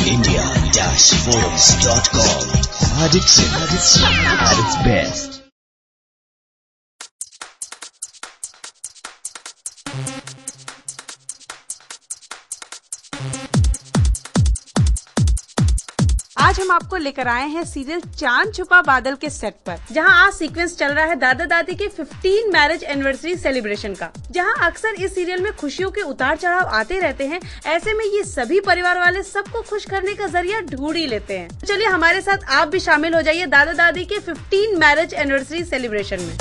India-forums.com. Addiction at its best. आज हम आपको लेकर आए हैं सीरियल चांद छुपा बादल के सेट पर, जहां आज सीक्वेंस चल रहा है दादा दादी के 15 मैरिज एनिवर्सरी सेलिब्रेशन का। जहां अक्सर इस सीरियल में खुशियों के उतार चढ़ाव आते रहते हैं, ऐसे में ये सभी परिवार वाले सबको खुश करने का जरिया ढूंढ ही लेते हैं। चलिए हमारे साथ आप भी शामिल हो जाइए दादा दादी के 15 मैरिज एनिवर्सरी सेलिब्रेशन में।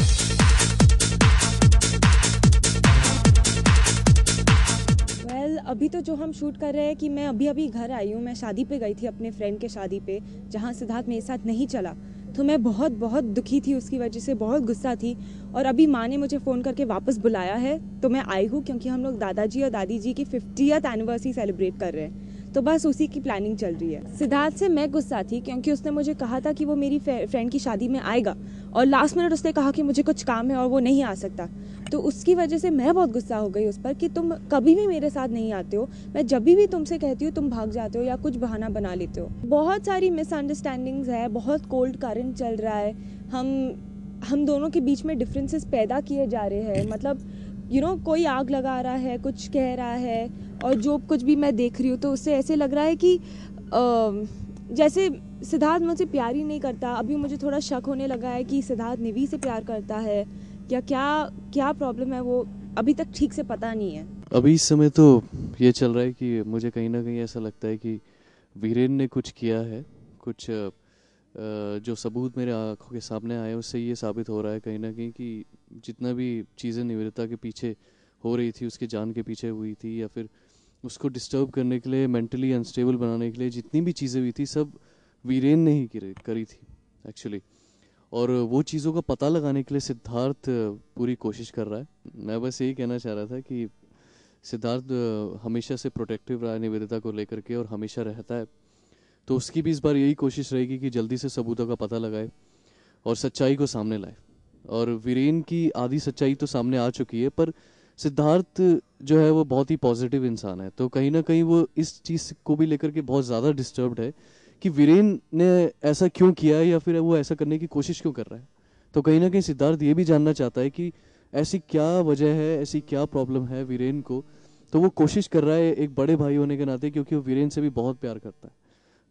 अभी तो जो हम शूट कर रहे हैं कि मैं अभी घर आई हूँ। मैं शादी पे गई थी, अपने फ्रेंड के शादी पे, जहाँ सिद्धार्थ मेरे साथ नहीं चला। तो मैं बहुत दुखी थी, उसकी वजह से बहुत गुस्सा थी। और अभी माँ ने मुझे फ़ोन करके वापस बुलाया है, तो मैं आई हूँ क्योंकि हम लोग दादाजी और दादी जी की 50th एनिवर्सरी सेलिब्रेट कर रहे हैं। तो बस उसी की प्लानिंग चल रही है। सिद्धार्थ से मैं गुस्सा थी क्योंकि उसने मुझे कहा था कि वो मेरी फ्रेंड की शादी में आएगा, और लास्ट मिनट उसने कहा कि मुझे कुछ काम है और वो नहीं आ सकता। तो उसकी वजह से मैं बहुत गुस्सा हो गई उस पर कि तुम कभी भी मेरे साथ नहीं आते हो। मैं जब भी तुमसे कहती हूँ तुम भाग जाते हो या कुछ बहाना बना लेते हो। बहुत सारी मिसअंडरस्टैंडिंग्स है, बहुत कोल्ड करंट चल रहा है। हम दोनों के बीच में डिफरेंसेस पैदा किए जा रहे हैं। मतलब कोई आग लगा रहा है, कुछ कह रहा है, और जो कुछ भी मैं देख रही हूँ तो उससे ऐसे लग रहा है कि जैसे सिद्धार्थ मुझसे प्यार ही नहीं करता। अभी मुझे थोड़ा शक होने लगा है कि सिद्धार्थ निवी से प्यार करता है या क्या प्रॉब्लम है, वो अभी तक ठीक से पता नहीं है। अभी इस समय तो ये चल रहा है कि मुझे कहीं ना कहीं ऐसा लगता है कि वीरेन ने कुछ किया है, कुछ जो सबूत मेरे आंखों के सामने आए उससे ये साबित हो रहा है कहीं ना कहीं कि जितना भी चीज़ें निवेदिता के पीछे हो रही थी, उसकी जान के पीछे हुई थी, या फिर उसको डिस्टर्ब करने के लिए, मेंटली अनस्टेबल बनाने के लिए जितनी भी चीज़ें हुई थी, सब वीरेन ने ही करी थी एक्चुअली। और वो चीज़ों का पता लगाने के लिए सिद्धार्थ पूरी कोशिश कर रहा है। मैं बस यही कहना चाह रहा था कि सिद्धार्थ हमेशा से प्रोटेक्टिव रहा है निवेदिता को लेकर के, और हमेशा रहता है। तो उसकी भी इस बार यही कोशिश रहेगी कि जल्दी से सबूतों का पता लगाए और सच्चाई को सामने लाए। और वीरेन की आधी सच्चाई तो सामने आ चुकी है, पर सिद्धार्थ जो है वो बहुत ही पॉजिटिव इंसान है। तो कहीं ना कहीं वो इस चीज़ को भी लेकर के बहुत ज़्यादा डिस्टर्ब्ड है कि वीरेन ने ऐसा क्यों किया है, या फिर वो ऐसा करने की कोशिश क्यों कर रहा है। तो कहीं ना कहीं सिद्धार्थ ये भी जानना चाहता है कि ऐसी क्या वजह है, ऐसी क्या प्रॉब्लम है वीरेन को। तो वो कोशिश कर रहा है एक बड़े भाई होने के नाते, क्योंकि वो वीरेन से भी बहुत प्यार करता है,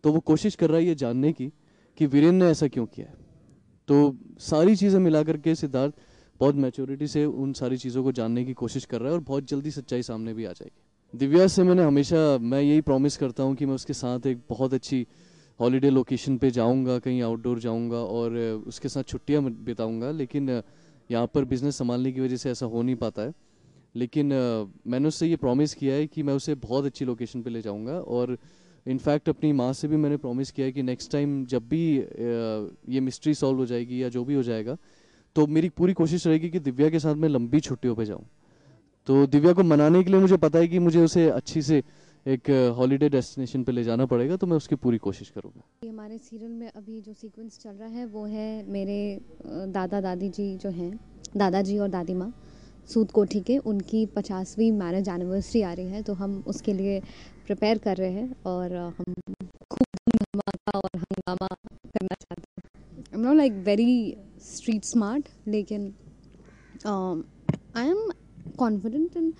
तो वो कोशिश कर रहा है ये जानने की कि वीरेन ने ऐसा क्यों किया है। तो सारी चीज़ें मिला करके सिद्धार्थ बहुत मैच्योरिटी से उन सारी चीज़ों को जानने की कोशिश कर रहा है, और बहुत जल्दी सच्चाई सामने भी आ जाएगी। दिव्या से मैं यही प्रॉमिस करता हूँ कि मैं उसके साथ एक बहुत अच्छी हॉलीडे लोकेशन पे जाऊंगा, कहीं आउटडोर जाऊंगा और उसके साथ छुट्टियां बिताऊंगा। लेकिन यहाँ पर बिज़नेस संभालने की वजह से ऐसा हो नहीं पाता है। लेकिन मैंने उससे ये प्रॉमिस किया है कि मैं उसे बहुत अच्छी लोकेशन पे ले जाऊंगा। और इनफैक्ट अपनी माँ से भी मैंने प्रॉमिस किया है कि नेक्स्ट टाइम जब भी ये मिस्ट्री सॉल्व हो जाएगी या जो भी हो जाएगा, तो मेरी पूरी कोशिश रहेगी कि दिव्या के साथ मैं लंबी छुट्टियों पर जाऊँ। तो दिव्या को मनाने के लिए मुझे पता है कि मुझे उसे अच्छी से एक हॉलीडे डेस्टिनेशन पे ले जाना पड़ेगा, तो मैं उसकी पूरी कोशिश करूँगा। हमारे सीरियल में अभी जो सीक्वेंस चल रहा है वो है मेरे दादा दादी जी जो हैं, दादाजी और दादी माँ सूद कोठी के, उनकी 50वीं मैरिज एनिवर्सरी आ रही है। तो हम उसके लिए प्रिपेयर कर रहे हैं और हम खूब धमाका और हंगामा करना चाहते हैं। I am not like very street smart, लेकिन I am confident in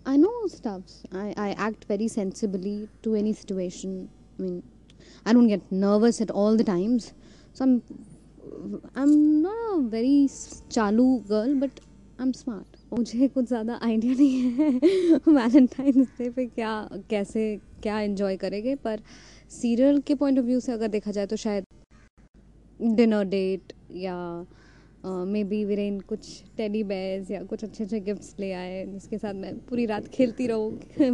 I know stuffs. I act very sensibly to any situation. I mean, I don't get nervous at all the times. So I'm not a very चालू girl, but I'm smart. मुझे कुछ ज़्यादा idea नहीं है Valentine's day पे क्या enjoy करेंगे, पर सीरियल के पॉइंट ऑफ व्यू से अगर देखा जाए तो शायद डिनर डेट या मे बी वीरेन कुछ टेडी बेयर्स या कुछ अच्छे गिफ्ट्स ले आए जिसके साथ मैं पूरी रात खेलती रहूँ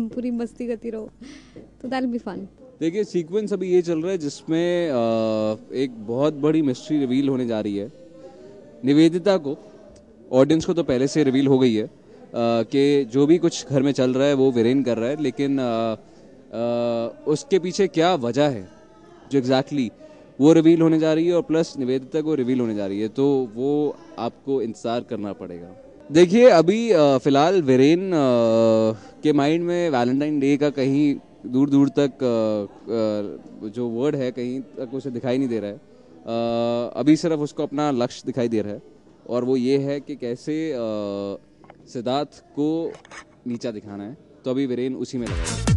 पूरी मस्ती करती रहूँ, तो दैट विल बी फन। देखिए सीक्वेंस अभी ये चल रहा है जिसमें एक बहुत बड़ी मिस्ट्री रिवील होने जा रही है। निवेदिता को, ऑडियंस को तो पहले से रिवील हो गई है कि जो भी कुछ घर में चल रहा है वो वीरेन कर रहा है, लेकिन उसके पीछे क्या वजह है जो एग्जैक्टली वो रिवील होने जा रही है, और प्लस निवेदिता को रिवील होने जा रही है, तो वो आपको इंतजार करना पड़ेगा। देखिए अभी फिलहाल वीरेन के माइंड में वैलेंटाइन डे का कहीं दूर दूर तक जो वर्ड है कहीं तक उसे दिखाई नहीं दे रहा है। अभी सिर्फ उसको अपना लक्ष्य दिखाई दे रहा है और वो ये है कि कैसे सिद्धार्थ को नीचा दिखाना है। तो अभी वीरेन उसी में लगा है।